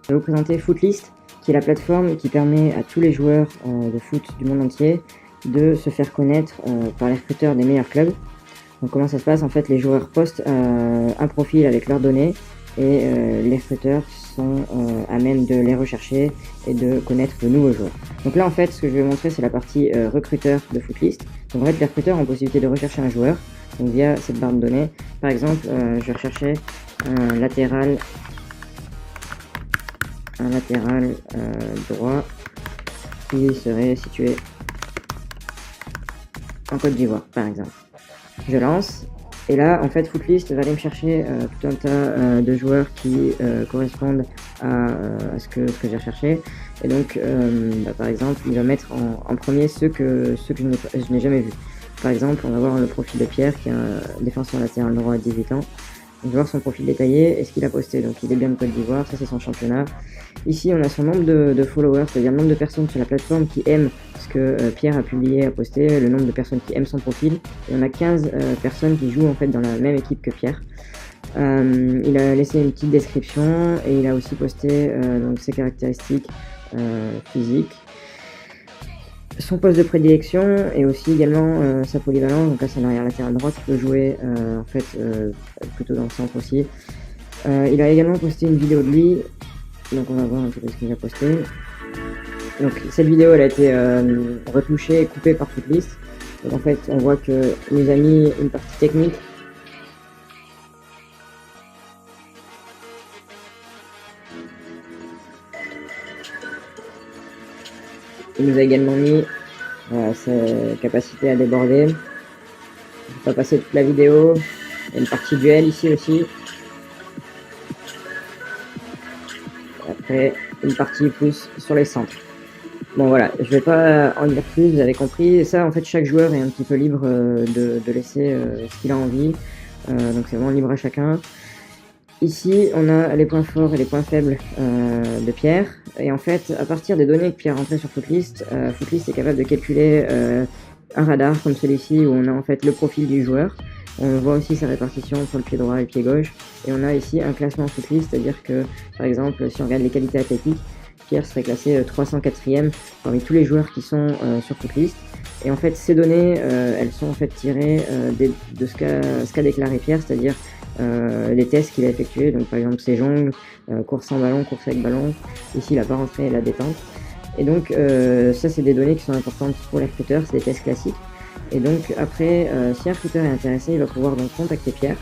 Je vais vous présenter Footlist, qui est la plateforme qui permet à tous les joueurs de foot du monde entier de se faire connaître par les recruteurs des meilleurs clubs. Donc comment ça se passe? En fait, les joueurs postent un profil avec leurs données et les recruteurs sont à même de les rechercher et de connaître de nouveaux joueurs. Donc là, en fait, ce que je vais montrer, c'est la partie recruteur de Footlist. Donc en fait, les recruteurs ont possibilité de rechercher un joueur donc via cette barre de données. Par exemple, je vais rechercher un latéral droit qui serait situé en Côte d'Ivoire, par exemple. Je lance, et là, en fait, Footlist va aller me chercher tout un tas de joueurs qui correspondent à ce que j'ai recherché. Et donc, par exemple, il va mettre en premier ceux que je n'ai jamais vus. Par exemple, on va voir le profil de Pierre, qui est un défenseur latéral droit à 18 ans. On va voir son profil détaillé et ce qu'il a posté. Donc il est bien de Côte d'Ivoire, ça c'est son championnat. Ici on a son nombre de followers, c'est-à-dire le nombre de personnes sur la plateforme qui aiment ce que Pierre a publié, a posté, le nombre de personnes qui aiment son profil. Et on a 15 personnes qui jouent en fait dans la même équipe que Pierre. Il a laissé une petite description et il a aussi posté donc ses caractéristiques physiques, son poste de prédilection et aussi également sa polyvalence. Donc là c'est un arrière latéral droit qui peut jouer en fait plutôt dans le centre aussi. Il a également posté une vidéo de lui, donc on va voir un peu ce qu'il a posté. Donc cette vidéo elle a été retouchée et coupée par Footlist. Donc en fait on voit que nous a mis une partie technique. Il nous a également mis ses capacités à déborder. Je ne vais pas passer toute la vidéo. Il y a une partie duel ici aussi. Après, une partie plus sur les centres. Bon voilà, je ne vais pas en dire plus, vous avez compris. Et ça, en fait, chaque joueur est un petit peu libre de laisser ce qu'il a envie. Donc c'est vraiment libre à chacun. Ici, on a les points forts et les points faibles de Pierre. Et en fait, à partir des données que Pierre a rentrées sur Footlist, Footlist est capable de calculer un radar comme celui-ci où on a en fait le profil du joueur. On voit aussi sa répartition entre le pied droit et le pied gauche. Et on a ici un classement Footlist, c'est-à-dire que, par exemple, si on regarde les qualités athlétiques, Pierre serait classé 304e parmi tous les joueurs qui sont sur Footlist. Et en fait, ces données, elles sont en fait tirées de ce qu'a déclaré Pierre, c'est-à-dire les tests qu'il a effectués, donc par exemple ses jongles, course sans ballon, course avec ballon. Ici, il n'a pas rentré la détente. Et donc, ça, c'est des données qui sont importantes pour les recruteurs, c'est des tests classiques. Et donc, après, si un recruteur est intéressé, il va pouvoir donc contacter Pierre,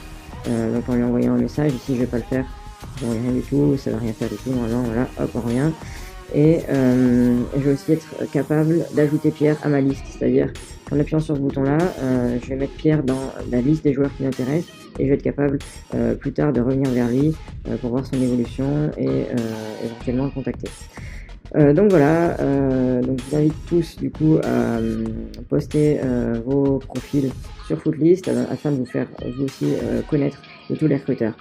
donc en lui envoyant un message. Ici, je vais pas le faire, je n'envoie rien du tout, ça va rien faire du tout. Voilà, hop, on revient. Et je vais aussi être capable d'ajouter Pierre à ma liste, c'est-à-dire qu'en appuyant sur ce bouton-là, je vais mettre Pierre dans la liste des joueurs qui m'intéressent et je vais être capable plus tard de revenir vers lui pour voir son évolution et éventuellement le contacter. Donc voilà, donc je vous invite tous du coup à poster vos profils sur Footlist afin de vous faire vous aussi connaître de tous les recruteurs.